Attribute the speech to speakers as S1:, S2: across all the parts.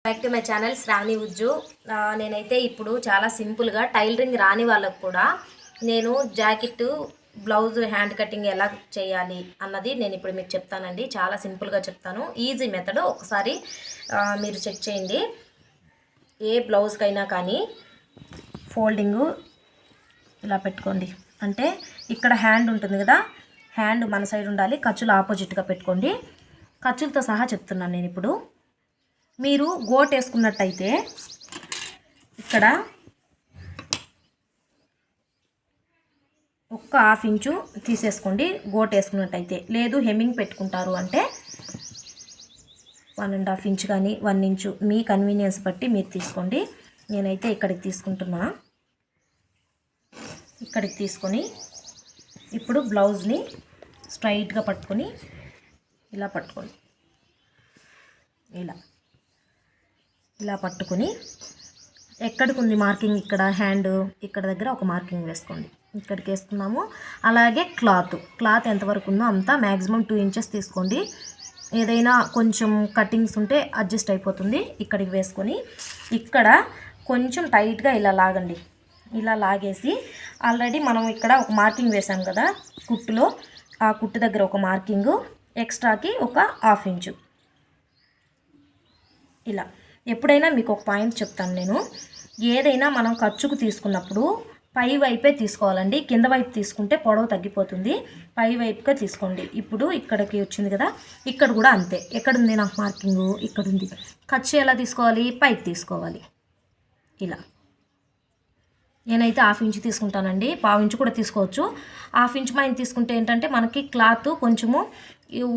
S1: Back to my channel Shravani Ujju. నేనైతే ఇప్పుడు చాలా సింపుల్గా టైలరింగ్ రాని వాళ్ళకు కూడా నేను జాకెట్ బ్లౌజ్ హ్యాండ్ కటింగ్ ఎలా చేయాలి అన్నది నేను ఇప్పుడు మీకు చెప్తానండి. చాలా సింపుల్గా చెప్తాను, ఈజీ మెథడ్. ఒకసారి మీరు చెక్ చేయండి. ఏ బ్లౌజ్కైనా కానీ ఫోల్డింగు ఇలా పెట్టుకోండి. అంటే ఇక్కడ హ్యాండ్ ఉంటుంది కదా, హ్యాండ్ మన సైడ్ ఉండాలి, ఖర్చులు ఆపోజిట్గా పెట్టుకోండి. ఖర్చులతో సహా చెప్తున్నాను నేను ఇప్పుడు. మీరు గోట్ వేసుకున్నట్టయితే ఇక్కడ ఒక్క హాఫ్ ఇంచు తీసేసుకోండి గోట్ వేసుకున్నట్టయితే. లేదు హెమ్మింగ్ పెట్టుకుంటారు అంటే 1.5 ఇంచ్ కానీ 1 ఇంచు మీ కన్వీనియన్స్ బట్టి మీరు తీసుకోండి. నేనైతే ఇక్కడికి తీసుకుంటున్నా. ఇక్కడికి తీసుకొని ఇప్పుడు బ్లౌజ్ని స్ట్రైట్గా పట్టుకొని ఇలా పట్టుకోండి. ఇలా పట్టుకొని ఎక్కడికి ఉంది మార్కింగ్, ఇక్కడ హ్యాండ్ ఇక్కడ దగ్గర ఒక మార్కింగ్ వేసుకోండి. ఇక్కడికి వేసుకున్నాము. అలాగే క్లాత్ ఎంతవరకు ఉందో అంతా మ్యాక్సిమం 2 ఇంచెస్ తీసుకోండి. ఏదైనా కొంచెం కటింగ్స్ ఉంటే అడ్జస్ట్ అయిపోతుంది. ఇక్కడికి వేసుకొని ఇక్కడ కొంచెం టైట్గా ఇలా లాగండి. ఇలా లాగేసి ఆల్రెడీ మనం ఇక్కడ ఒక మార్కింగ్ వేసాం కదా కుట్టులో, ఆ కుట్టు దగ్గర ఒక మార్కింగు, ఎక్స్ట్రాకి ఒక హాఫ్ ఇంచు. ఇలా ఎప్పుడైనా మీకు ఒక పాయింట్ చెప్తాను నేను. ఏదైనా మనం ఖర్చుకు తీసుకున్నప్పుడు పై వైపే తీసుకోవాలండి. కింద వైపు తీసుకుంటే పొడవు తగ్గిపోతుంది. పై వైపుగా తీసుకోండి. ఇప్పుడు ఇక్కడికి వచ్చింది కదా, ఇక్కడ కూడా అంతే. ఎక్కడుంది నాకు మార్కింగు, ఇక్కడ ఉంది. ఖర్చు ఎలా తీసుకోవాలి, పైకి తీసుకోవాలి. ఇలా నేనైతే హాఫ్ ఇంచు తీసుకుంటానండి. పావు ఇంచు కూడా తీసుకోవచ్చు. హాఫ్ ఇంచు పైన తీసుకుంటే ఏంటంటే మనకి క్లాత్ కొంచెము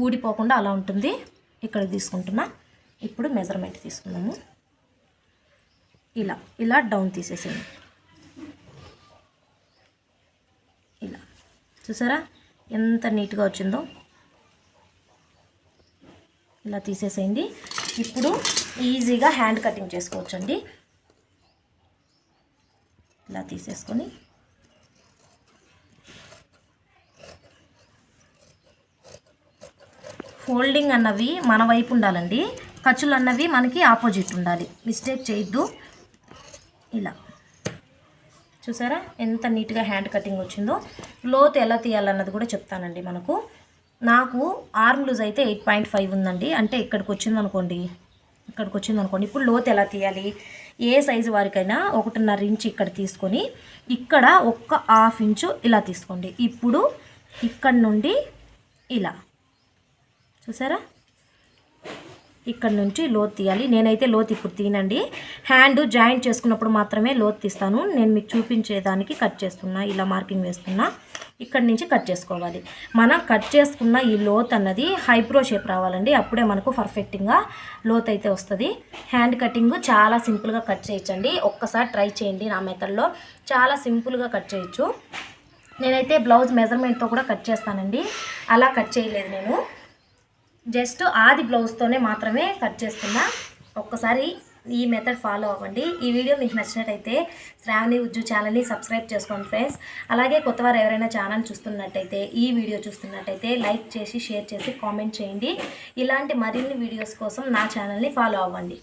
S1: ఊడిపోకుండా అలా ఉంటుంది. ఇక్కడికి తీసుకుంటున్నా. ఇప్పుడు మెజర్మెంట్ తీసుకున్నాము. ఇలా డౌన్ తీసేసేయండి. ఇలా చూసారా ఎంత నీట్గా వచ్చిందో. ఇలా తీసేసేయండి. ఇప్పుడు ఈజీగా హ్యాండ్ కటింగ్ చేసుకోవచ్చండి. ఇలా తీసేసుకొని ఫోల్డింగ్ అన్నవి మన వైపు ఉండాలండి, ఖర్చులు అన్నవి మనకి ఆపోజిట్ ఉండాలి. మిస్టేక్ చేయొద్దు. ఇలా చూసారా ఎంత నీట్గా హ్యాండ్ కటింగ్ వచ్చిందో. లోతు ఎలా తీయాలన్నది కూడా చెప్తానండి. నాకు ఆర్మ్ లూజ్ అయితే 8.5 ఉందండి. అంటే ఇక్కడికి వచ్చిందనుకోండి. ఇప్పుడు లోతు ఎలా తీయాలి, ఏ సైజు వారికైనా 1.5 ఇంచు ఇక్కడ తీసుకొని ఇక్కడ ఒక్క హాఫ్ ఇంచు ఇలా తీసుకోండి. ఇప్పుడు ఇక్కడ నుండి ఇలా చూసారా, ఇక్కడ నుంచి లోతు తీయాలి. నేనైతే లోతు ఇప్పుడు తీనండి. హ్యాండ్ జాయింట్ చేసుకున్నప్పుడు మాత్రమే లోతు తీస్తాను. నేను మీకు చూపించేదానికి కట్ చేస్తున్నా. ఇలా మార్కింగ్ వేస్తున్నా. ఇక్కడ నుంచి కట్ చేసుకోవాలి. మనం కట్ చేసుకున్న ఈ లోత్ అన్నది హైబ్రో షేప్ రావాలండి. అప్పుడే మనకు పర్ఫెక్ట్గా లోత్ అయితే వస్తుంది. హ్యాండ్ కటింగ్ చాలా సింపుల్గా కట్ చేయొచ్చండి. ఒక్కసారి ట్రై చేయండి. నా మెథడ్లో చాలా సింపుల్గా కట్ చేయొచ్చు. నేనైతే బ్లౌజ్ మెజర్మెంట్తో కూడా కట్ చేస్తానండి. అలా కట్ చేయలేదు నేను. జస్ట్ ఆది బ్లౌజ్తోనే మాత్రమే కట్ చేస్తున్నా. ఒక్కసారి ఈ మెథడ్ ఫాలో అవ్వండి. ఈ వీడియో మీకు నచ్చినట్టయితే శ్రావణి ఉజ్జు ఛానల్ని సబ్స్క్రైబ్ చేసుకోండి ఫ్రెండ్స్. అలాగే కొత్తవారు ఎవరైనా ఛానల్ చూస్తున్నట్టయితే, ఈ వీడియో చూస్తున్నట్టయితే లైక్ చేసి, షేర్ చేసి, కామెంట్ చేయండి. ఇలాంటి మరిన్ని వీడియోస్ కోసం నా ఛానల్ని ఫాలో అవ్వండి.